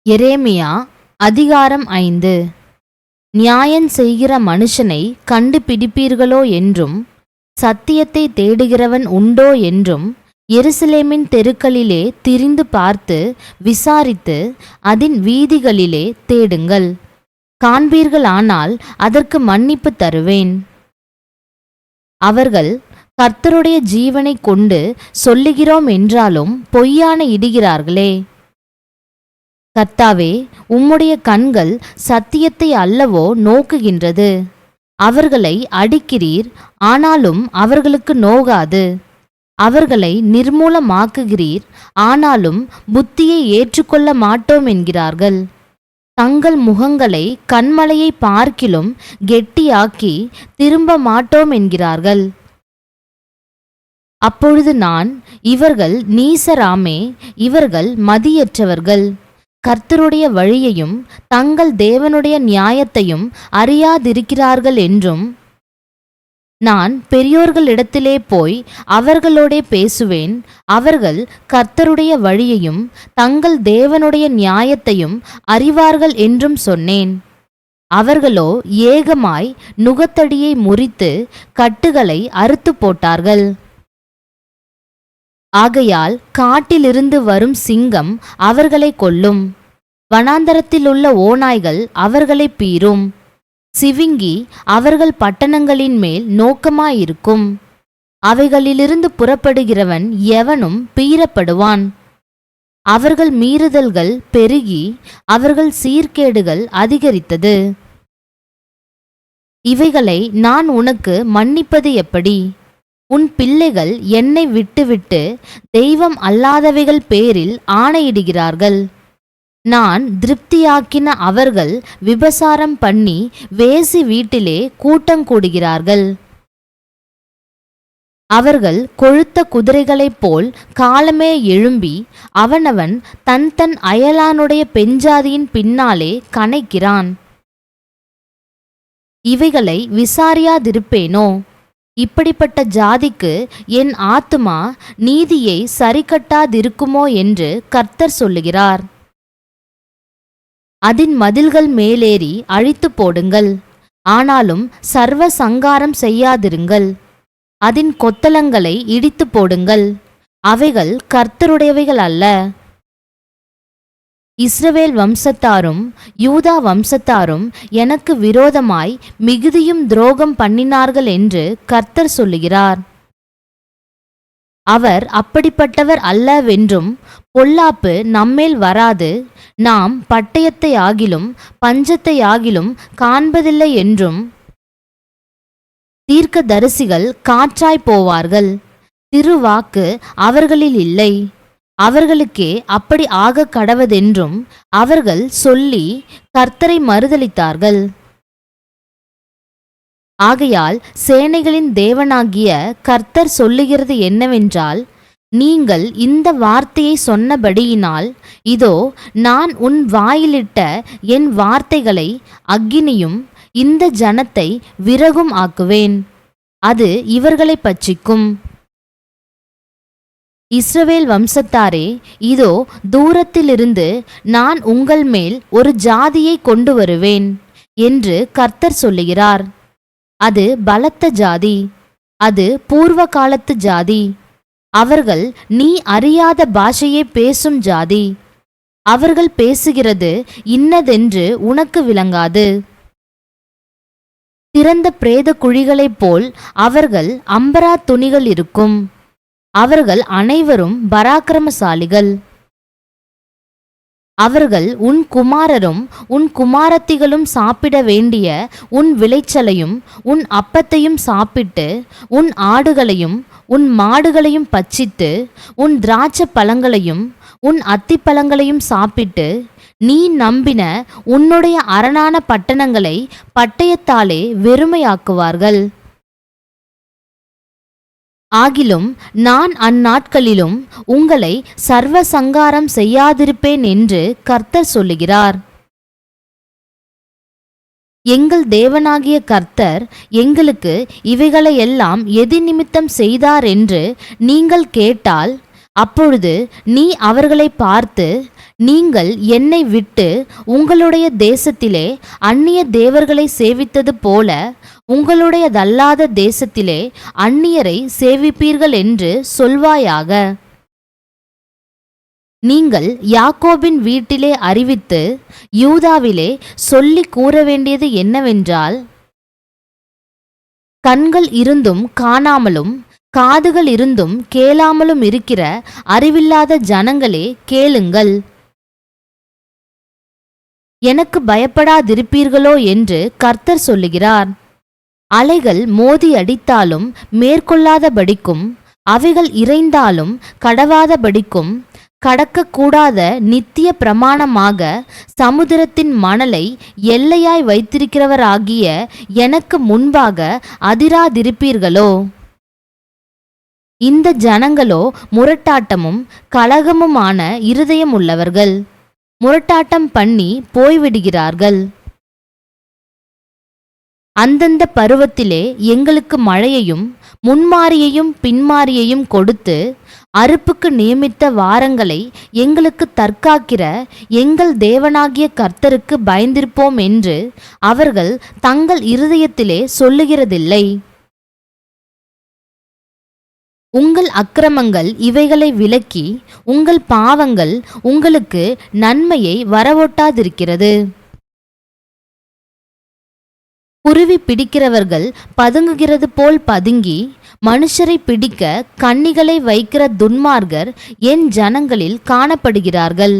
எரேமியா அதிகாரம் 5. நியாயம் செய்கிற மனுஷனை கண்டுபிடிப்பீர்களோ என்றும், சத்தியத்தை தேடுகிறவன் உண்டோ என்றும் எருசலேமின் தெருக்களிலே திரிந்து பார்த்து விசாரித்து அதின் வீதிகளிலே தேடுங்கள். காண்பீர்களானால் அதற்கு மன்னிப்பு தருவேன். அவர்கள் கர்த்தருடைய ஜீவனை கொண்டு சொல்லுகிறோம் என்றாலும் பொய்யான இடுகிறார்களே. கர்த்தாவே, உம்முடைய கண்கள் சத்தியத்தை அல்லவோ நோக்குகின்றது. அவர்களை அடிக்கிறீர், ஆனாலும் அவர்களுக்கு நோகாது. அவர்களை நிர்மூலமாக்குகிறீர், ஆனாலும் புத்தியை ஏற்றுக்கொள்ள மாட்டோம் என்கிறார்கள். தங்கள் முகங்களை கண்மலையை பார்க்கிலும் கெட்டியாக்கி திரும்ப மாட்டோம் என்கிறார்கள். அப்பொழுது நான், இவர்கள் நீசராமே, இவர்கள் மதியற்றவர்கள், கர்த்தருடைய வழியையும் தங்கள் தேவனுடைய நியாயத்தையும் அறியாதிருக்கிறார்கள் என்றும், நான் பெரியோர்களிடத்திலே போய் அவர்களோடே பேசுவேன். அவர்கள் கர்த்தருடைய வழியையும் தங்கள் தேவனுடைய நியாயத்தையும் அறிவார்கள் என்றும் சொன்னேன். அவர்களோ ஏகமாய் நுகத்தடியை முறித்து கட்டுகளை அறுத்து போட்டார்கள். ஆகையால் காட்டிலிருந்து வரும் சிங்கம் அவர்களை கொல்லும், வனாந்தரத்திலுள்ள ஓநாய்கள் அவர்களை பீறும். சிவிங்கி அவர்கள் பட்டணங்களின் மேல் நோக்கமாயிருக்கும். அவைகளிலிருந்து புறப்படுகிறவன் எவனும் பீறப்படுவான். அவர்கள் மீறுதல்கள் பெருகி அவர்கள் சீர்கேடுகள் அதிகரித்தது. இவைகளை நான் உனக்கு மன்னிப்பது எப்படி? உன் பிள்ளைகள் என்னை விட்டுவிட்டு தெய்வம் அல்லாதவைகள் பேரில் ஆணையிடுகிறார்கள். நான் திருப்தியாக்கின அவர்கள் விபசாரம் பண்ணி வேசி வீட்டிலே கூட்டங்கூடுகிறார்கள். அவர்கள் கொழுத்த குதிரைகளைப் போல் காலமே எழும்பி அவனவன் தன் தன் அயலானுடைய பெண்ஜாதியின் பின்னாலே கனைக்கிறான். இவைகளை விசாரியாதிருப்பேனோ? இப்படிப்பட்ட ஜாதிக்கு என் ஆத்துமா நீதியை சரிக்கட்டாதிருக்குமோ என்று கர்த்தர் சொல்லுகிறார். அதின் மதில்கள் மேலேறி அழித்து போடுங்கள், ஆனாலும் சர்வ சங்காரம் செய்யாதிருங்கள். அதின் கொத்தளங்களை இடித்து போடுங்கள், அவைகள் கர்த்தருடையவைகள் அல்ல. இஸ்ரவேல் வம்சத்தாரும் யூதா வம்சத்தாரும் எனக்கு விரோதமாய் மிகுதியும் துரோகம் பண்ணினார்கள் என்று கர்த்தர் சொல்லுகிறார். அவர் அப்படிப்பட்டவர் அல்லவென்றும், பொல்லாப்பு நம்மேல் வராது, நாம் பட்டயத்தை ஆகிலும் பஞ்சத்தை ஆகிலும் காண்பதில்லை என்றும், தீர்க்கதரிசிகள் காற்றாய் போவார்கள், திருவாக்கு அவர்களில் இல்லை, அவர்களுக்கே அப்படி ஆக கடவதென்றும் அவர்கள் சொல்லி கர்த்தரை மறுதலித்தார்கள். ஆகையால் சேனைகளின் தேவனாகிய கர்த்தர் சொல்லுகிறது என்னவென்றால், நீங்கள் இந்த வார்த்தையை சொன்னபடியினால், இதோ நான் உன் வாயிலிட்ட என் வார்த்தைகளை அக்கினியும் இந்த ஜனத்தை விறகும் ஆக்குவேன், அது இவர்களை பட்சிக்கும். இஸ்ரவேல் வம்சத்தாரே, இதோ தூரத்திலிருந்து நான் உங்கள் மேல் ஒரு ஜாதியை கொண்டு வருவேன் என்று கர்த்தர் சொல்லுகிறார். அது பலத்த ஜாதி, அது பூர்வ காலத்து ஜாதி. அவர்கள் நீ அறியாத பாஷையை பேசும் ஜாதி. அவர்கள் பேசுகிறது இன்னதென்று உனக்கு விளங்காது. திறந்த பிரேத குழிகளைப் போல் அவர்கள் அம்பரா துணிகள் இருக்கும். அவர்கள் அனைவரும் பராக்கிரமசாலிகள். அவர்கள் உன் குமாரரும் உன் குமாரத்திகளும் சாப்பிட வேண்டிய உன் விளைச்சலையும் உன் அப்பத்தையும் சாப்பிட்டு, உன் ஆடுகளையும் உன் மாடுகளையும் பட்சித்து, உன் திராட்சை பழங்களையும் உன் அத்திப்பழங்களையும் சாப்பிட்டு, நீ நம்பின உன்னுடைய அரணான பட்டணங்களை பட்டயத்தாலே வெறுமையாக்குவார்கள். ஆகிலும் நான் அந்நாட்களிலும் உங்களை சர்வ சங்காரம் செய்யாதிருப்பேன் என்று கர்த்தர் சொல்லுகிறார். எங்கள் தேவனாகிய கர்த்தர் எங்களுக்கு இவைகளையெல்லாம் எதி நிமித்தம் செய்தார் என்று நீங்கள் கேட்டால், அப்பொழுது நீ அவர்களை பார்த்து, நீங்கள் என்னை விட்டு உங்களுடைய தேசத்திலே அந்நிய தேவர்களை சேவித்தது போல உங்களுடையதல்லாத தேசத்திலே அந்நியரை சேவிப்பீர்கள் என்று சொல்வாயாக. நீங்கள் யாக்கோபின் வீட்டிலே அறிவித்து யூதாவிலே சொல்லி கூற வேண்டியது என்னவென்றால், கண்கள் இருந்தும் காணாமலும் காதுகள் இருந்தும் கேளாமலும் இருக்கிற அறிவில்லாத ஜனங்களே, கேளுங்கள். எனக்கு பயப்படாதிருப்பீர்களோ என்று கர்த்தர் சொல்லுகிறார். அலைகள் மோதி அடித்தாலும் மேற்கொள்ளாதபடிக்கும், அவைகள் இறைந்தாலும் கடவாதபடிக்கும், கடக்கக்கூடாத நித்திய பிரமாணமாக சமுத்திரத்தின் மணலை எல்லையாய் வைத்திருக்கிறவராகிய எனக்கு முன்பாக அதிராதிருப்பீர்களோ? இந்த ஜனங்களோ முரட்டாட்டமும் கலகமுமான இருதயம் உள்ளவர்கள், முரட்டாட்டம் பண்ணி போய்விடுகிறார்கள். அந்தந்த பருவத்திலே எங்களுக்கு மழையையும் முன்மாரியையும் பின்மாரியையும் கொடுத்து அறுப்புக்கு நியமித்த வாரங்களை எங்களுக்கு தற்காக்கிற எங்கள் தேவனாகிய கர்த்தருக்கு பயந்திருப்போம் என்று அவர்கள் தங்கள் இருதயத்திலே சொல்லுகிறதில்லை. உங்கள் அக்கிரமங்கள் இவைகளை விலக்கி உங்கள் பாவங்கள் உங்களுக்கு நன்மையை வரவொட்டாதிருக்கிறது. குருவி பிடிக்கிறவர்கள் பதுங்குகிறது போல் பதுங்கி மனுஷரை பிடிக்க கண்ணிகளை வைக்கிற துன்மார்கர் என் ஜனங்களில் காணப்படுகிறார்கள்.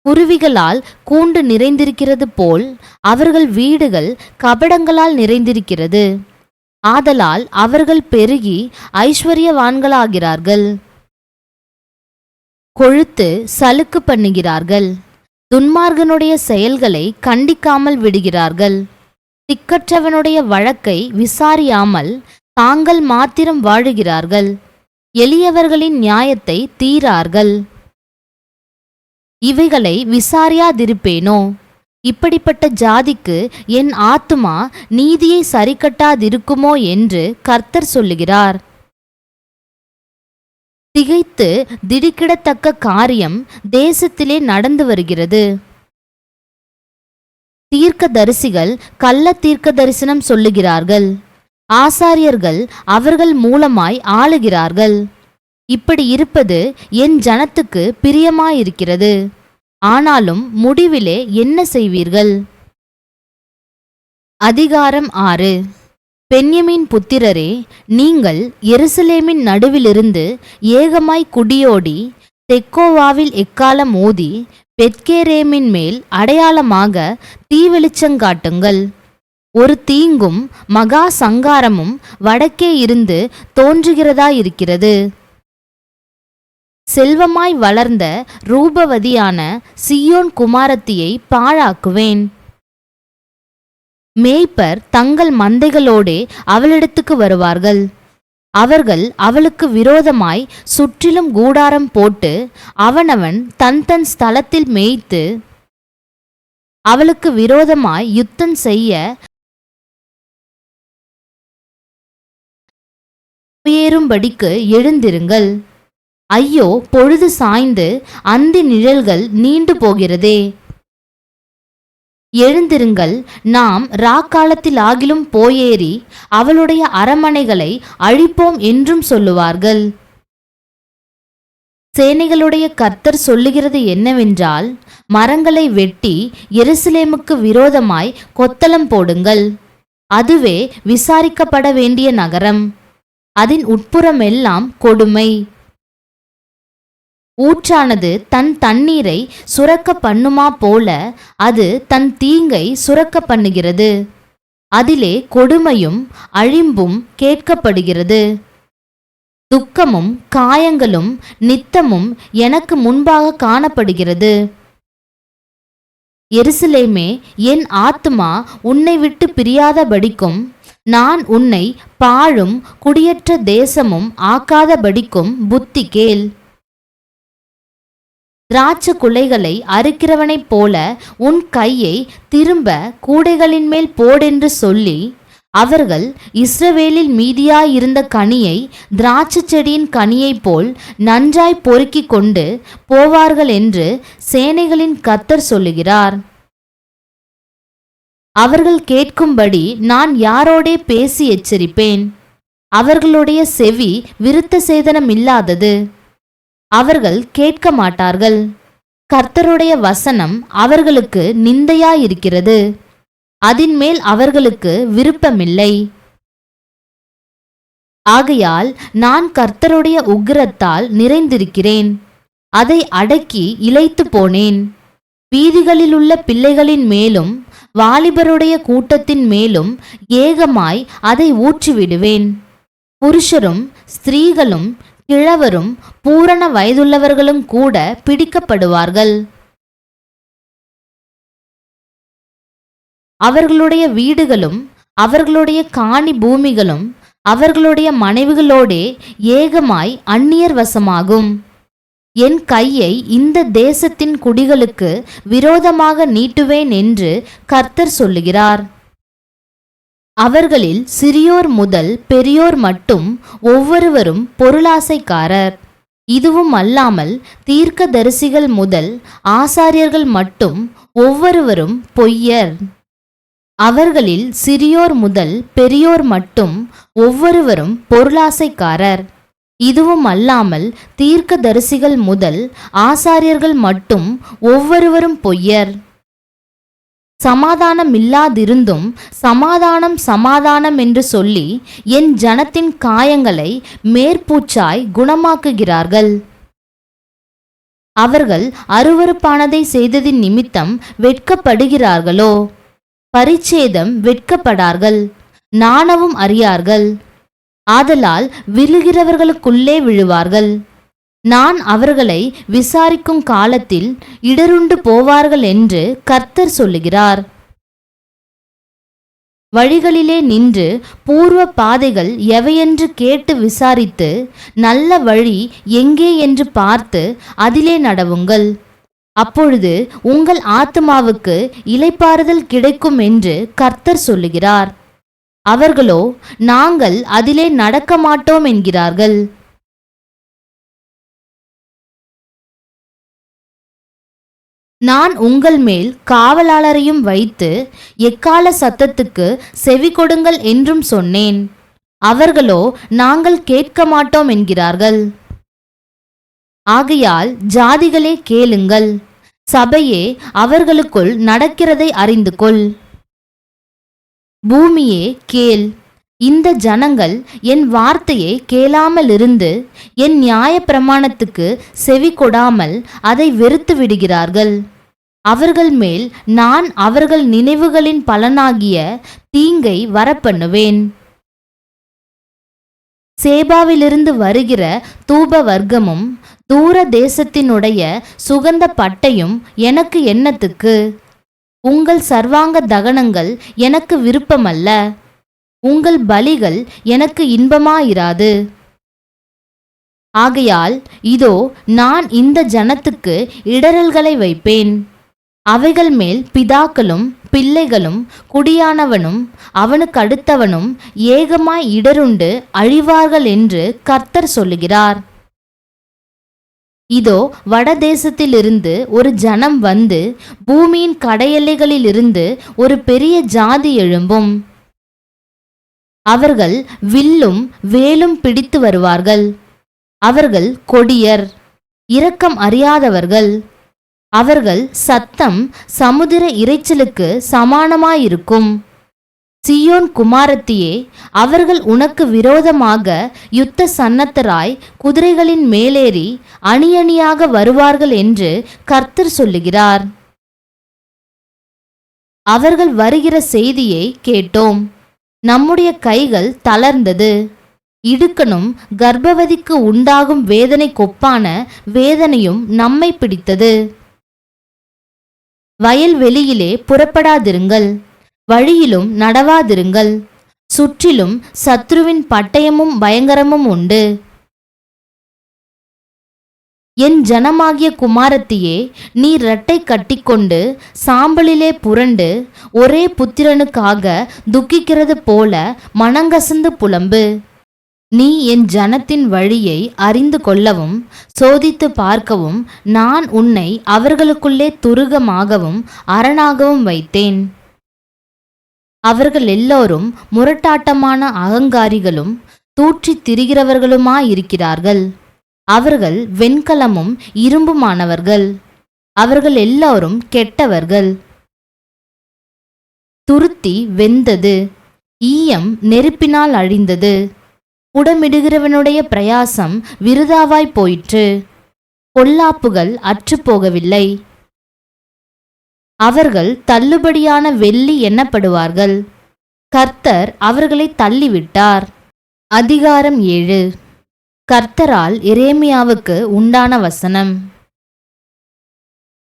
குருவிகளால் கூண்டு நிறைந்திருக்கிறது போல் அவர்கள் வீடுகள் கபடங்களால் நிறைந்திருக்கிறது. ஆதலால் அவர்கள் பெருகி ஐஸ்வர்யவான்களாகிறார்கள். கொழுத்து சலுக்கு பண்ணுகிறார்கள். துன்மார்கனுடைய செயல்களை கண்டிக்காமல் விடுகிறார்கள். திக்கற்றவனுடைய வழக்கை விசாரியாமல் தாங்கள் மாத்திரம் வாழுகிறார்கள். எளியவர்களின் நியாயத்தை தீரார்கள். இவைகளை விசாரியாதிருப்பேனோ? இப்படிப்பட்ட ஜாதிக்கு என் ஆத்துமா நீதியை சரிக்கட்டாதிருக்குமோ என்று கர்த்தர் சொல்லுகிறார். திகைத்து திடுக்கிடத்தக்க காரியம் தேசத்திலே நடந்து வருகிறது. தீர்க்கதரிசிகள் கள்ள தீர்க்க தரிசனம் சொல்லுகிறார்கள். ஆசாரியர்கள் அவர்கள் மூலமாய் ஆளுகிறார்கள். இப்படி இருப்பது என் ஜனத்துக்கு பிரியமாயிருக்கிறது. ஆனாலும் முடிவிலே என்ன செய்வீர்கள்? அதிகாரம் 6. பென்யமீன் புத்திரரே, நீங்கள் எருசலேமின் நடுவிலிருந்து ஏகமாய் குடியோடி தெக்கோவாவில் எக்காலம் ஊதி பெத்கேரேமின் மேல் அடையாளமாக தீவெளிச்சங்காட்டுங்கள். ஒரு தீங்கும் மகா சங்காரமும் வடக்கே இருந்து தோன்றுகிறதாயிருக்கிறது. செல்வமாய் வளர்ந்த ரூபவதியான சியோன் குமாரத்தியை பாழாக்குவேன். மேய்ப்பர் தங்கள் மந்தைகளோடே அவளிடத்துக்கு வருவார்கள். அவர்கள் அவளுக்கு விரோதமாய் சுற்றிலும் கூடாரம் போட்டு அவனவன் தன் தன் ஸ்தலத்தில் மேய்த்து அவளுக்கு விரோதமாய் யுத்தம் செய்ய ஏறும்படிக்கு எழுந்திருங்கள். ஐயோ, பொழுது சாய்ந்து அந்தி நிழல்கள் நீண்டு போகிறதே. எழுந்திருங்கள், நாம் ராக்காலத்தில் ஆகிலும் போயேறி அவளுடைய அரமனைகளை அழிப்போம் என்றும் சொல்லுவார்கள். சேனைகளுடைய கர்த்தர் சொல்லுகிறது என்னவென்றால், மரங்களை வெட்டி எருசலேமுக்கு விரோதமாய் கொத்தளம் போடுங்கள். அதுவே விசாரிக்கப்பட வேண்டிய நகரம். அதன் உட்புறமெல்லாம் கொடுமை. ஊற்றானது தன் தண்ணீரை சுரக்க பண்ணுமா போல அது தன் தீங்கை சுரக்க பண்ணுகிறது. அதிலே கொடுமையும் அழிம்பும் கேட்கப்படுகிறது. துக்கமும் காயங்களும் நித்தமும் எனக்கு முன்பாக காணப்படுகிறது. எருசலேமே, என் ஆத்துமா உன்னை விட்டு பிரியாதபடிக்கும் நான் உன்னை பாழும் குடியற்ற தேசமும் ஆக்காதபடிக்கும் புத்தி கேள். திராட்சை குலைகளை அறுக்கிறவனைப் போல உன் கையை திரும்ப கூடைகளின் மேல் போடென்று சொல்லி அவர்கள் இஸ்ரவேலில் மீதியாயிருந்த கனியை திராட்சை செடியின் கனியைப் போல் நன்றாய் பொறுக்கிக் கொண்டு போவார்கள் என்று சேனைகளின் கர்த்தர் சொல்லுகிறார். அவர்கள் கேட்கும்படி நான் யாரோடே பேசி எச்சரிப்பேன். அவர்களுடைய செவி விருத்த சேதனமில்லாதது, அவர்கள் கேட்க மாட்டார்கள். கர்த்தருடைய வசனம் அவர்களுக்கு நிந்தையாயிருக்கிறது, அதின்மேல் அவர்களுக்கு விருப்பமில்லை. ஆகையால் நான் கர்த்தருடைய உக்கிரத்தால் நிறைந்திருக்கிறேன், அதை அடக்கி இளைத்து போனேன். வீதிகளிலுள்ள பிள்ளைகளின் மேலும் வாலிபருடைய கூட்டத்தின் மேலும் ஏகமாய் அதை ஊற்றிவிடுவேன். புருஷரும் ஸ்திரீகளும் கிழவரும் பூரண வயதுள்ளவர்களும் கூட பிடிக்கப்படுவார்கள். அவர்களுடைய வீடுகளும் அவர்களுடைய காணி பூமிகளும் அவர்களுடைய மனைவிகளோடே ஏகமாய் அந்நியர் வசமாகும். என் கையை இந்த தேசத்தின் குடிகளுக்கு விரோதமாக நீட்டுவேன் என்று கர்த்தர் சொல்லுகிறார். அவர்களில் சிறியோர் முதல் பெரியோர் மட்டும் ஒவ்வொருவரும் பொருளாசைக்காரர். இதுவும் அல்லாமல் தீர்க்கதரிசிகள் முதல் ஆசாரியர்கள் மட்டும் ஒவ்வொருவரும் பொய்யர். அவர்களில் சிறியோர் முதல் பெரியோர் மட்டும் ஒவ்வொருவரும் பொருளாசைக்காரர். இதுவும் அல்லாமல் தீர்க்கதரிசிகள் முதல் ஆசாரியர்கள் மட்டும் ஒவ்வொருவரும் பொய்யர். சமாதானமில்லாதிருந்தும் சமாதானம் சமாதானம் என்று சொல்லி என் ஜனத்தின் காயங்களை மேற்பூச்சாய் குணமாக்குகிறார்கள். அவர்கள் அருவருப்பானதை செய்ததின் நிமித்தம் வெட்கப்படுகிறார்களோ? பரிச்சேதம் வெட்கப்படார்கள், நாணவும் அறியார்கள். ஆதலால் விழுகிறவர்களுக்குள்ளே விழுவார்கள். நான் அவர்களை விசாரிக்கும் காலத்தில் இடருண்டு போவார்கள் என்று கர்த்தர் சொல்லுகிறார். வழிகளிலே நின்று பூர்வ பாதைகள் எவையென்று கேட்டு விசாரித்து நல்ல வழி எங்கே என்று பார்த்து அதிலே நடவுங்கள். அப்பொழுது உங்கள் ஆத்துமாவுக்கு இளைப்பாறுதல் கிடைக்கும் என்று கர்த்தர் சொல்லுகிறார். அவர்களோ நாங்கள் அதிலே நடக்க மாட்டோம் என்கிறார்கள். நான் உங்கள் மேல் காவலாளரையும் வைத்து எக்கால சத்தத்துக்கு செவி கொடுங்கள் என்றும் சொன்னேன். அவர்களோ நாங்கள் கேட்க மாட்டோம் என்கிறார்கள். ஆகையால் ஜாதிகளே கேளுங்கள், சபையே அவர்களுக்குள் நடக்கிறதை அறிந்து கொள். பூமியே கேள், இந்த ஜனங்கள் என் வார்த்தையை கேளாமலிருந்து என் நியாய பிரமாணத்துக்கு செவி கொடாமல் அதை வெறுத்து விடுகிறார்கள். அவர்கள் மேல் நான் அவர்கள் நினைவுகளின் பலனாகிய தீங்கை வரப்பண்ணுவேன். சேபாவிலிருந்து வருகிற தூப வர்க்கமும் தூர தேசத்தினுடைய சுகந்த பட்டையும் எனக்கு என்னத்துக்கு? உங்கள் சர்வாங்க தகனங்கள் எனக்கு விருப்பமல்ல, உங்கள் பலிகள் எனக்கு இன்பமாயிராது. ஆகையால் இதோ நான் இந்த ஜனத்துக்கு இடரல்களை வைப்பேன். அவைகள் மேல் பிதாக்களும் பிள்ளைகளும் குடியானவனும் அவனுக்கு அடுத்தவனும் ஏகமாய் இடருண்டு அழிவார்கள் என்று கர்த்தர் சொல்லுகிறார். இதோ வடதேசத்திலிருந்து ஒரு ஜனம் வந்து பூமியின் கடையெல்லைகளிலிருந்து ஒரு பெரிய ஜாதி எழும்பும். அவர்கள் வில்லும் வேலும் பிடித்து வருவார்கள். அவர்கள் கொடியர், இரக்கம் அறியாதவர்கள். அவர்கள் சத்தம் சமுத்திர இரைச்சலுக்கு சமானமாயிருக்கும். சீயோன் குமாரத்தியே, அவர்கள் உனக்கு விரோதமாக யுத்த சன்னத்தராய் குதிரைகளின் மேலேறி அணியணியாக வருவார்கள் என்று கர்த்தர் சொல்லுகிறார். அவர்கள் வருகிற செய்தியை கேட்டோம். நம்முடைய கைகள் தளர்ந்தது. இடுக்கணும் கர்ப்பவதிக்கு உண்டாகும் வேதனை கொப்பான வேதனையும் நம்மை பிடித்தது. வயல்வெளியிலே புறப்படாதிருங்கள், வழியிலும் நடவாதிருங்கள். சுற்றிலும் சத்ருவின் பட்டயமும் பயங்கரமும் உண்டு. என் ஜனமாகிய குமாரத்தியே, நீ இரட்டை கட்டிக்கொண்டு சாம்பலிலே புரண்டு ஒரே புத்திரனுக்காக துக்கிக்கிறது போல மனங்கசந்து புலம்பு. நீ என் ஜனத்தின் வழியை அறிந்து கொள்ளவும் சோதித்து பார்க்கவும் நான் உன்னை அவர்களுக்குள்ளே துருகமாகவும் அரணாகவும் வைத்தேன். அவர்கள் எல்லோரும் முரட்டாட்டமான அகங்காரிகளும் தூற்றித் திரிகிறவர்களுமாயிருக்கிறார்கள். அவர்கள் வெண்கலமும் இரும்புமானவர்கள். அவர்கள் எல்லோரும் கெட்டவர்கள். துருத்தி வெந்தது, ஈயம் நெருப்பினால் அழிந்தது. புடமிடுகிறவனுடைய பிரயாசம் விருதாவாய் போயிற்று. பொல்லாப்புகள் அற்றுப்போகவில்லை. அவர்கள் தள்ளுபடியான வெள்ளி எண்ணப்படுவார்கள். கர்த்தர் அவர்களை தள்ளிவிட்டார். அதிகாரம் 7. கர்த்தரால் எரேமியாவுக்கு உண்டான வசனம்.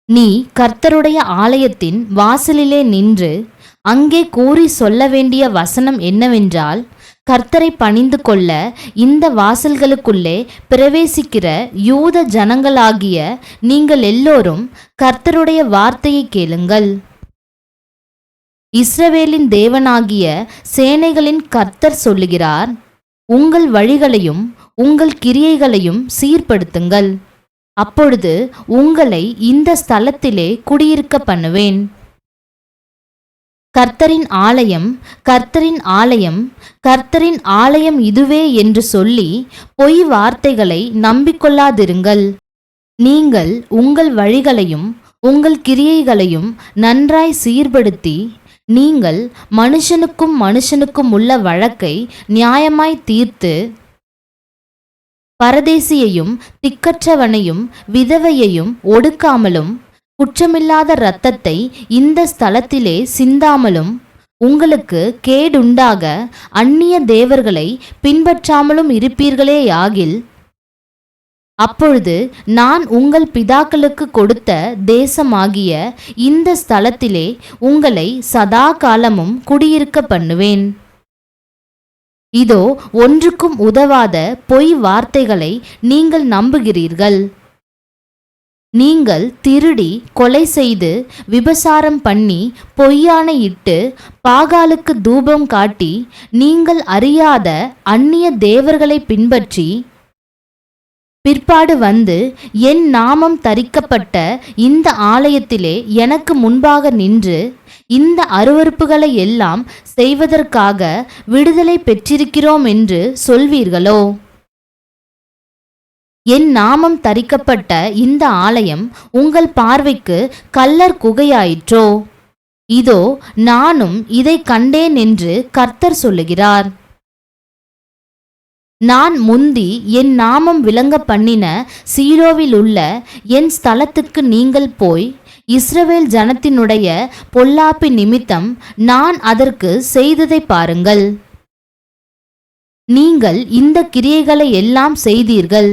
நீ கர்த்தருடைய ஆலயத்தின் வாசலிலே நின்று அங்கே கூறி சொல்ல வேண்டிய வசனம் என்னவென்றால், கர்த்தரை பணிந்து கொள்ள இந்த வாசல்களுக்குள்ளே பிரவேசிக்கிற யூத ஜனங்களாகிய நீங்கள் எல்லோரும் கர்த்தருடைய வார்த்தையை கேளுங்கள். இஸ்ரவேலின் தேவனாகிய சேனைகளின் கர்த்தர் சொல்லுகிறார், உங்கள் வழிகளையும் உங்கள் கிரியைகளையும் சீர்படுத்துங்கள். அப்பொழுது உங்களை இந்த ஸ்தலத்திலே குடியிருக்க பண்ணுவேன். கர்த்தரின் ஆலயம், கர்த்தரின் ஆலயம், கர்த்தரின் ஆலயம் இதுவே என்று சொல்லி பொய் வார்த்தைகளை நம்பிக்கொள்ளாதிருங்கள். நீங்கள் உங்கள் வழிகளையும் உங்கள் கிரியைகளையும் நன்றாய் சீர்படுத்தி, நீங்கள் மனுஷனுக்கும் மனுஷனுக்கும் உள்ள வழக்கை நியாயமாய் தீர்த்து, பரதேசியையும் திக்கற்றவனையும் விதவையையும் ஒடுக்காமலும் குற்றமில்லாத இரத்தத்தை இந்த ஸ்தலத்திலே சிந்தாமலும், உங்களுக்கு கேடுண்டாக அந்நிய தேவர்களை பின்பற்றாமலும் இருப்பீர்களேயாகில், அப்பொழுது நான் உங்கள் பிதாக்களுக்கு கொடுத்த தேசமாகிய இந்த ஸ்தலத்திலே உங்களை சதா காலமும் குடியிருக்க பண்ணுவேன். இதோ ஒன்றுக்கும் உதவாத பொய் வார்த்தைகளை நீங்கள் நம்புகிறீர்கள். நீங்கள் திருடி கொலை செய்து விபசாரம் பண்ணி பொய்யானையிட்டு பாகாலுக்கு தூபம் காட்டி நீங்கள் அறியாத அந்நிய தேவர்களை பின்பற்றி பிற்பாடு வந்து என் நாமம் தரிக்கப்பட்ட இந்த ஆலயத்திலே எனக்கு முன்பாக நின்று இந்த அருவருப்புகளை எல்லாம் செய்வதற்காக விடுதலை பெற்றிருக்கிறோம் என்று சொல்வீர்களோ? என் நாமம் தரிக்கப்பட்ட இந்த ஆலயம் உங்கள் பார்வைக்கு கல்லர் குகையாயிற்றோ? இதோ நானும் இதை கண்டேன் என்று கர்த்தர் சொல்லுகிறார். நான் முந்தி என் நாமம் விளங்க பண்ணின சீலோவில் உள்ள என் ஸ்தலத்துக்கு நீங்கள் போய் இஸ்ரவேல் ஜனத்தினுடைய பொல்லாப்பி நிமித்தம் நான் அதற்கு செய்ததை பாருங்கள். நீங்கள் இந்த கிரியைகளை எல்லாம் செய்தீர்கள்.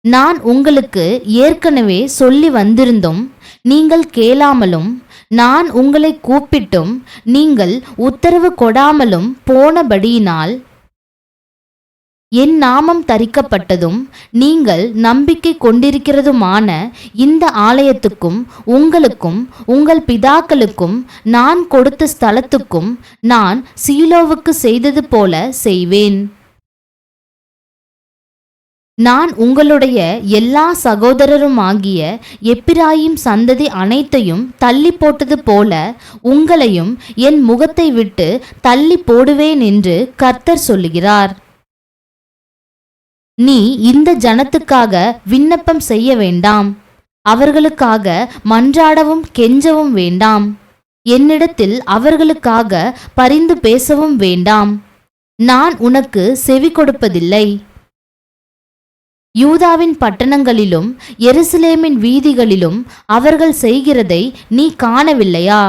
நான் உங்களுக்கு ஏற்கனவே சொல்லி வந்திருந்தும் நீங்கள் கேளாமலும், நான் உங்களை கூப்பிட்டும் நீங்கள் உத்தரவு கொடாமலும் போனபடியினால், என் நாமம் தரிக்கப்பட்டதும் நீங்கள் நம்பிக்கை கொண்டிருக்கிறதுமான இந்த ஆலயத்துக்கும் உங்களுக்கும் உங்கள் பிதாக்களுக்கும் நான் கொடுத்த ஸ்தலத்துக்கும் நான் சீலோவுக்கு செய்தது போல செய்வேன். நான் உங்களுடைய எல்லா சகோதரருமாகிய எப்பிராயீம் சந்ததி அனைத்தையும் தள்ளி போட்டது போல உங்களையும் என் முகத்தை விட்டு தள்ளி போடுவேன் என்று கர்த்தர் சொல்லுகிறார். நீ இந்த ஜனத்துக்காக விண்ணப்பம் செய்ய வேண்டாம். அவர்களுக்காக மன்றாடவும் கெஞ்சவும் வேண்டாம். என்னிடத்தில் அவர்களுக்காக பரிந்து பேசவும் வேண்டாம். நான் உனக்கு செவி கொடுப்பதில்லை. யூதாவின் பட்டணங்களிலும் எருசலேமின் வீதிகளிலும் அவர்கள் செய்கிறதை நீ காணவில்லையா?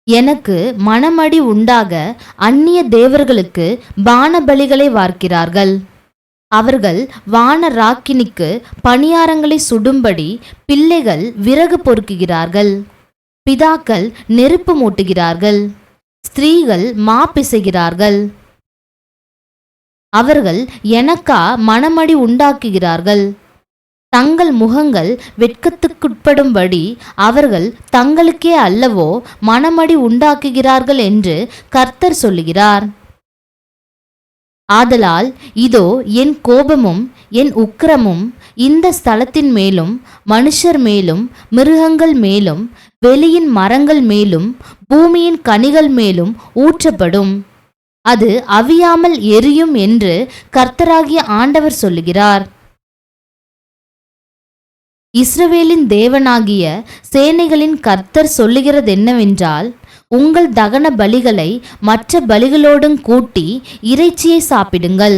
எனக்கு மனமடி உண்டாக அந்நிய தேவர்களுக்கு பானபலிகளை வார்க்கிறார்கள். அவர்கள் வானராக்கினிக்கு பணியாரங்களை சுடும்படி பிள்ளைகள் விறகு பொறுக்குகிறார்கள். பிதாக்கள் நெருப்பு மூட்டுகிறார்கள். ஸ்திரீகள் மா பிசைகிறார்கள். அவர்கள் எனக்கா மனமடி உண்டாக்குகிறார்கள். தங்கள் முகங்கள் வெட்கத்துக்குட்படும்படி அவர்கள் தங்களுக்கே அல்லவோ மனமடி உண்டாக்குகிறார்கள் என்று கர்த்தர் சொல்லுகிறார். ஆதலால் இதோ என் கோபமும் என் உக்கிரமும் இந்த ஸ்தலத்தின் மேலும் மனுஷர் மேலும் மிருகங்கள் மேலும் வெளியின் மரங்கள் மேலும் பூமியின் கனிகள் மேலும் ஊற்றப்படும், அது அவியாமல் எரியும் என்று கர்த்தராகிய ஆண்டவர் சொல்லுகிறார். இஸ்ரவேலின் தேவனாகிய சேனைகளின் கர்த்தர் சொல்லுகிறதென்னவென்றால், உங்கள் தகன பலிகளை மற்ற பலிகளோடும் கூட்டி இறைச்சியை சாப்பிடுங்கள்.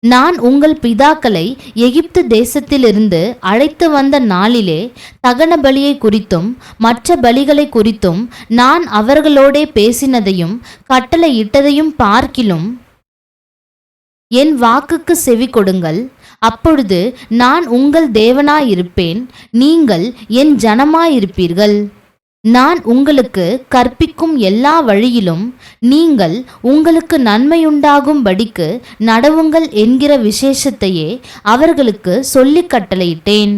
நான் உங்கள் பிதாக்களை எகிப்து தேசத்திலிருந்து அழைத்து வந்த நாளிலே தகன பலியை குறித்தும் மற்ற பலிகளை குறித்தும் நான் அவர்களோடே பேசினதையும் கட்டளையிட்டதையும் பார்க்கிலும் என் வாக்குக்கு செவி கொடுங்கள். அப்பொழுது நான் உங்கள் தேவனாயிருப்பேன், நீங்கள் என் ஜனமாயிருப்பீர்கள். நான் உங்களுக்கு கற்பிக்கும் எல்லா வழியிலும் நீங்கள் உங்களுக்கு நன்மையுண்டாகும்படிக்கு நடவுங்கள் என்கிற விசேஷத்தையே அவர்களுக்கு சொல்லிக் கட்டளையிட்டேன்.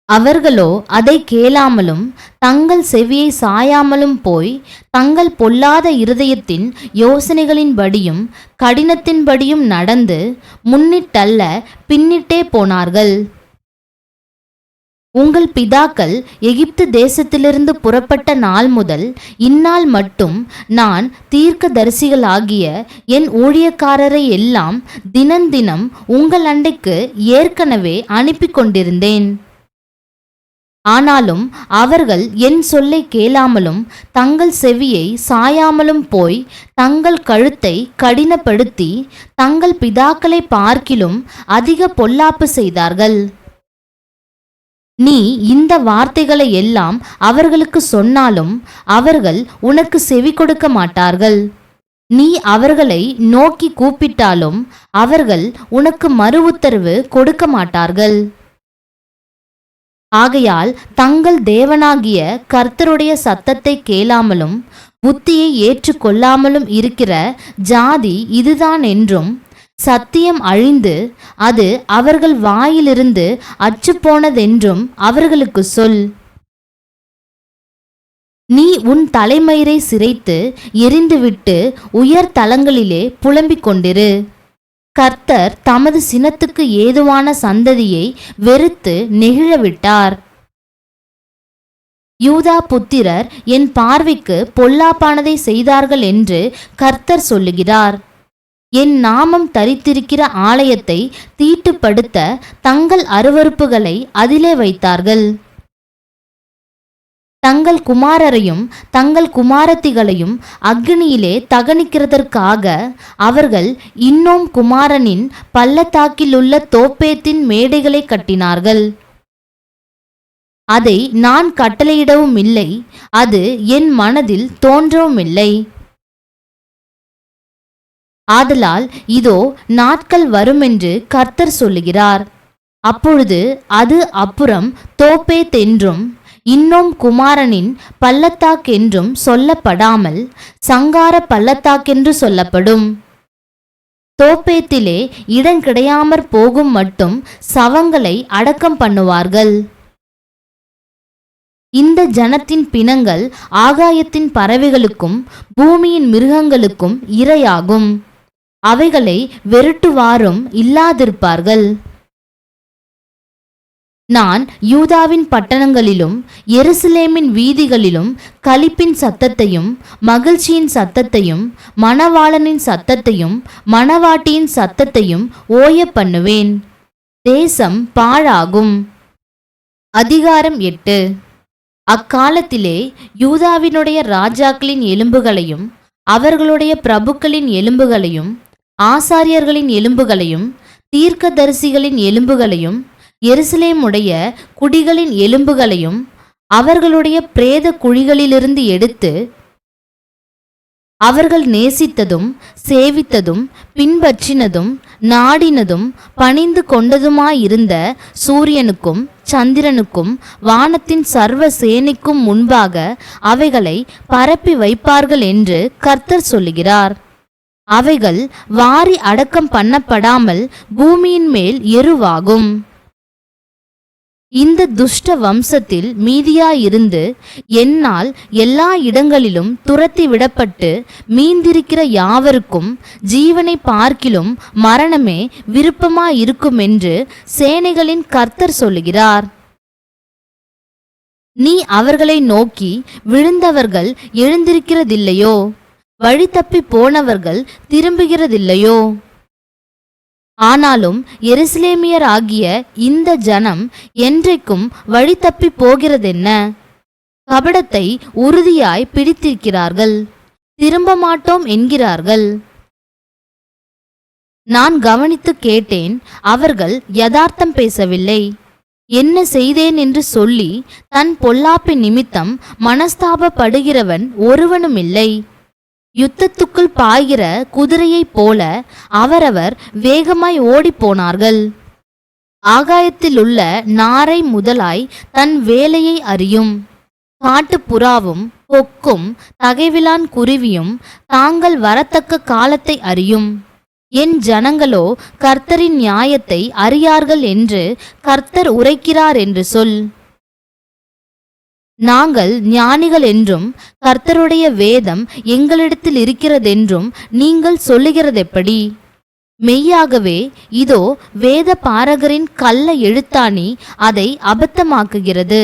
அவர்களோ அதை கேளாமலும் தங்கள் செவியை சாயாமலும் போய் தங்கள் பொல்லாத இருதயத்தின் யோசனைகளின்படியும் கடினத்தின்படியும் நடந்து முன்னிட்டல்ல பின்னிட்டே போனார்கள். உங்கள் பிதாக்கள் எகிப்து தேசத்திலிருந்து புறப்பட்ட நாள் முதல் இந்நாள் மட்டும் நான் தீர்க்கதரிசிகளாகிய என் ஊழியக்காரரை எல்லாம் தினந்தினம் உங்கள் அண்டைக்கு ஏற்கனவே அனுப்பி கொண்டிருந்தேன். ஆனாலும் அவர்கள் என் சொல்லை கேளாமலும் தங்கள் செவியை சாயாமலும் போய் தங்கள் கழுத்தை கடினப்படுத்தி தங்கள் பிதாக்களை பார்க்கிலும் அதிக பொல்லாப்பு செய்தார்கள். நீ இந்த வார்த்தைகளை எல்லாம் அவர்களுக்கு சொன்னாலும் அவர்கள் உனக்கு செவி கொடுக்க மாட்டார்கள். நீ அவர்களை நோக்கி கூப்பிட்டாலும் அவர்கள் உனக்கு மறு உத்தரவு கொடுக்க மாட்டார்கள். ஆகையால் தங்கள் தேவனாகிய கர்த்தருடைய சத்தத்தை கேளாமலும் புத்தியை ஏற்றுக்கொள்ளாமலும் இருக்கிற ஜாதி இதுதான் என்றும், சத்தியம் அழிந்து அது அவர்கள் வாயிலிருந்து அற்றுப்போனதென்றும் அவர்களுக்கு சொல். நீ உன் தலைமயிரை சிரைத்து எரிந்துவிட்டு உயர் தலங்களிலே புலம்பிக் கொண்டிரு. கர்த்தர் தமது சினத்துக்கு ஏதுவான சந்ததியை வெறுத்து நெகிழவிட்டார். யூதா புத்திரர் என் பார்வைக்கு பொல்லாப்பானதை செய்தார்கள் என்று கர்த்தர் சொல்லுகிறார். என் நாமம் தரித்திருக்கிற ஆலயத்தை தீட்டுப்படுத்த தங்கள் அருவருப்புகளை அதிலே வைத்தார்கள். தங்கள் குமாரரையும் தங்கள் குமாரத்திகளையும் அக்னியிலே தகனிக்கிறதற்காக அவர்கள் இன்னும் குமாரனின் பள்ளத்தாக்கிலுள்ள தோப்பேத்தின் மேடைகளை கட்டினார்கள். அதை நான் கட்டளையிடவும் இல்லை, அது என் மனதில் தோன்றவும் இல்லை. ஆதலால் இதோ நாட்கள் வருமென்று கர்த்தர் சொல்லுகிறார். அப்பொழுது அது அப்புறம் தோப்பேத் என்றும் இன்னும் குமாரனின் பள்ளத்தாக்கென்றும் சொல்லப்படாமல் சங்கார பள்ளத்தாக்கென்று சொல்லப்படும். தோப்பேத்திலே இடம் கிடையாமற் போகும் மட்டும் சவங்களை அடக்கம் பண்ணுவார்கள். இந்த ஜனத்தின் பிணங்கள் ஆகாயத்தின் பறவைகளுக்கும் பூமியின் மிருகங்களுக்கும் இரையாகும். அவைகளை வெருட்டுவாரும் இல்லாதிருப்பார்கள். நான் யூதாவின் பட்டணங்களிலும் எருசலேமின் வீதிகளிலும் களிப்பின் சத்தத்தையும் மகிழ்ச்சியின் சத்தத்தையும் மணவாளனின் சத்தத்தையும் மணவாட்டியின் சத்தத்தையும் ஓய பண்ணுவேன். தேசம் பாழாகும். அதிகாரம் 8. அக்காலத்திலே யூதாவினுடைய ராஜாக்களின் எலும்புகளையும் அவர்களுடைய பிரபுக்களின் எலும்புகளையும் ஆசாரியர்களின் எலும்புகளையும் தீர்க்கதரிசிகளின் எலும்புகளையும் எருசலேமுடைய குடிகளின் எலும்புகளையும் அவர்களுடைய பிரேத குழிகளிலிருந்து எடுத்து அவர்கள் நேசித்ததும் சேவித்ததும் பின்பற்றினதும் நாடினதும் பணிந்து கொண்டதுமாயிருந்த சூரியனுக்கும் சந்திரனுக்கும் வானத்தின் சர்வ சேனைக்கும் முன்பாக அவைகளை பரப்பி வைப்பார்கள் என்று கர்த்தர் சொல்லுகிறார். அவைகள் வாரி அடக்கம் பண்ணப்படாமல் பூமியின் மேல் எருவாகும். இந்த துஷ்ட வம்சத்தில் மீதியாயிருந்து என்னால் எல்லா இடங்களிலும் துரத்தி விடப்பட்டு மீந்திருக்கிற யாவருக்கும் ஜீவனை பார்க்கிலும் மரணமே விருப்பமாயிருக்கும் என்று சேனைகளின் கர்த்தர் சொல்லுகிறார். நீ அவர்களை நோக்கி, விழுந்தவர்கள் எழுந்திருக்கிறதில்லையோ, வழி தப்பி போனவர்கள் திரும்புகிறதில்லையோ? ஆனாலும் எருசலேமியர் ஆகிய இந்த ஜனம் என்றைக்கும் வழி தப்பி போகிறதென்ன? கபடத்தை உறுதியாய் பிடித்திருக்கிறார்கள், திரும்ப மாட்டோம் என்கிறார்கள். நான் கவனித்து கேட்டேன், அவர்கள் யதார்த்தம் பேசவில்லை. என்ன செய்தேன் என்று சொல்லி தன் பொல்லாப்பின் நிமித்தம் மனஸ்தாபப்படுகிறவன் ஒருவனுமில்லை. யுத்தத்துக்குள் பாய்கிற குதிரையைப் போல அவரவர் வேகமாய் ஓடிப்போனார்கள். ஆகாயத்திலுள்ள நாரை முதலாய் தன் வேலையை அறியும் காட்டுப்புறாவும் கொக்கும் தகைவிலான் குருவியும் தாங்கள் வரத்தக்க காலத்தை அறியும். என் ஜனங்களோ கர்த்தரின் நியாயத்தை அறியார்கள் என்று கர்த்தர் உரைக்கிறார் என்று சொல். நாங்கள் ஞானிகள் என்றும் கர்த்தருடைய வேதம் எங்களிடத்தில் இருக்கிறதென்றும் நீங்கள் சொல்லுகிறதெப்படி? மெய்யாகவே இதோ வேத பாரகரின் கள்ள எழுத்தாணி அதை அபத்தமாக்குகிறது.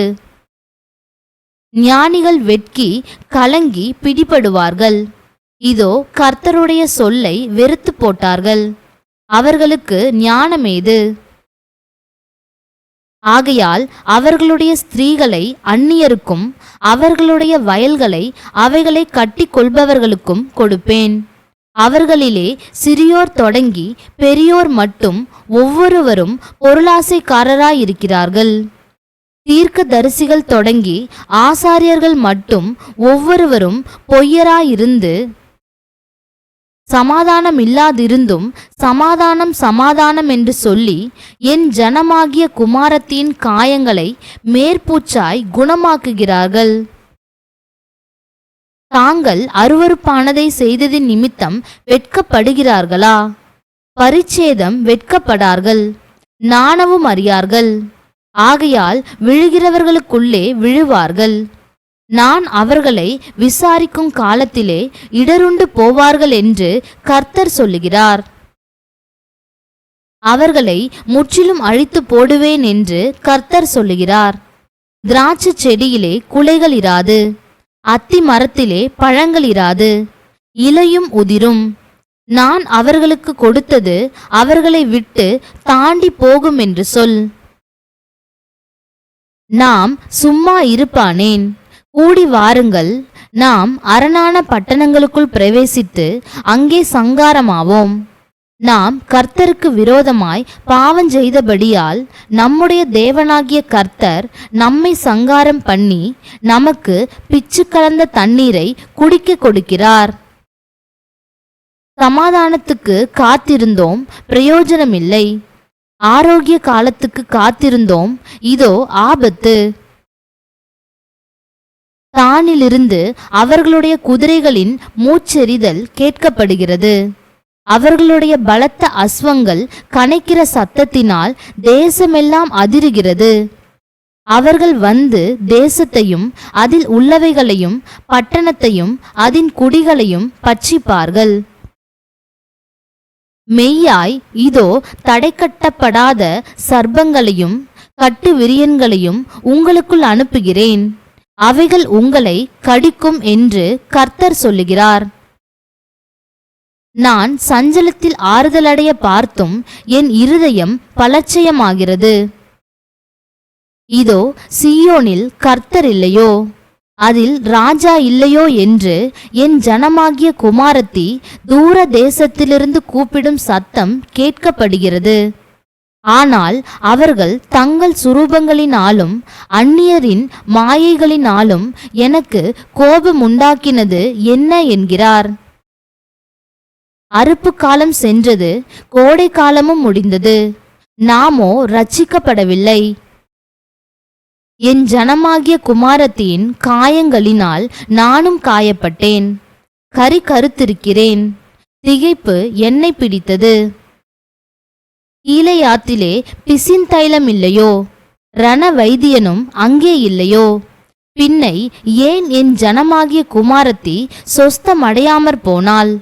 ஞானிகள் வெட்கி கலங்கி பிடிபடுவார்கள். இதோ கர்த்தருடைய சொல்லை வெறுத்து போட்டார்கள். அவர்களுக்கு ஞானமேது? ஆகையால் அவர்களுடைய ஸ்திரீகளை அந்நியருக்கும் அவர்களுடைய வயல்களை அவைகளை கட்டி கொள்பவர்களுக்கும் கொடுப்பேன். அவர்களிலே சிறியோர் தொடங்கி பெரியோர் மட்டும் ஒவ்வொருவரும் பொருளாசைக்காரராயிருக்கிறார்கள். தீர்க்க தரிசிகள் தொடங்கி ஆசாரியர்கள் மட்டும் ஒவ்வொருவரும் பொய்யராயிருந்து சமாதானம் இல்லாதிருந்தும் சமாதானம் சமாதானம் என்று சொல்லி என் ஜனமாகிய குமாரத்தின் காயங்களை மேற்பூச்சாய் குணமாக்குகிறார்கள். தாங்கள் அருவருப்பானதை செய்ததின் நிமித்தம் வெட்கப்படுகிறார்களா? பரிச்சேதம் வெட்கப்படார்கள், நாணவும் அறியார்கள். ஆகையால் விழுகிறவர்களுக்குள்ளே விழுவார்கள். நான் அவர்களை விசாரிக்கும் காலத்திலே இடருண்டு போவார்கள் என்று கர்த்தர் சொல்லுகிறார். அவர்களை முற்றிலும் அழித்து போடுவேன் என்று கர்த்தர் சொல்லுகிறார். திராட்சை செடியிலே குலைகள் இராது, அத்தி மரத்திலே பழங்கள் இராது, இலையும் உதிரும். நான் அவர்களுக்கு கொடுத்தது அவர்களை விட்டு தாண்டி போகும் என்று சொல். நாம் சும்மா இருப்பானேன்? கூடி வாருங்கள், நாம் அரணான பட்டணங்களுக்குள் பிரவேசித்து அங்கே சங்காரமாவோம். நாம் கர்த்தருக்கு விரோதமாய் பாவம் செய்தபடியால் நம்முடைய தேவனாகிய கர்த்தர் நம்மை சங்காரம் பண்ணி நமக்கு பிச்சு கலந்த தண்ணீரை குடிக்க கொடுக்கிறார். சமாதானத்துக்கு காத்திருந்தோம், பிரயோஜனமில்லை. ஆரோக்கிய காலத்துக்கு காத்திருந்தோம், இதோ ஆபத்து. தானிலிருந்து அவர்களுடைய குதிரைகளின் மூச்செறிதல் கேட்கப்படுகிறது. அவர்களுடைய பலத்த அஸ்வங்கள் கனைக்கிற சத்தத்தினால் தேசமெல்லாம் அதிருகிறது. அவர்கள் வந்து தேசத்தையும் அதில் உள்ளவைகளையும் பட்டணத்தையும் அதன் குடிகளையும் பட்சிப்பார்கள். மெய்யாய் இதோ தடைக்கட்டப்படாத சர்ப்பங்களையும் கட்டு விரியன்களையும் உங்களுக்குள் அனுப்புகிறேன். அவைகள் உங்களை கடிக்கும் என்று கர்த்தர் சொல்லுகிறார். நான் சஞ்சலத்தில் ஆறுதலடைய பார்த்தும் என் இருதயம் பலட்சயமாகிறது. இதோ சீயோனில் கர்த்தர் இல்லையோ, அதில் ராஜா இல்லையோ என்று என் ஜனமாகிய குமாரத்தி தூர தேசத்திலிருந்து கூப்பிடும் சத்தம் கேட்கப்படுகிறது. ஆனால் அவர்கள் தங்கள் சுரூபங்களினாலும் அந்நியரின் மாயைகளினாலும் எனக்கு கோபம் உண்டாக்கினது என்ன என்கிறார். அறுப்பு காலம் சென்றது, கோடை காலமும் முடிந்தது, நாமோ ரட்சிக்கப்படவில்லை. என் ஜனமாகிய குமாரத்தின் காயங்களினால் நானும் காயப்பட்டேன், கரி கருத்திருக்கிறேன். திகைப்பு என்னை பிடித்தது. கீலேயாத்திலே பிசின் தைலம் இல்லையோ? ரண வைத்தியனும் அங்கே இல்லையோ? பின்னை ஏன் என் ஜனமாகிய குமாரத்தி சொஸ்தமடையாமற் போனாள்?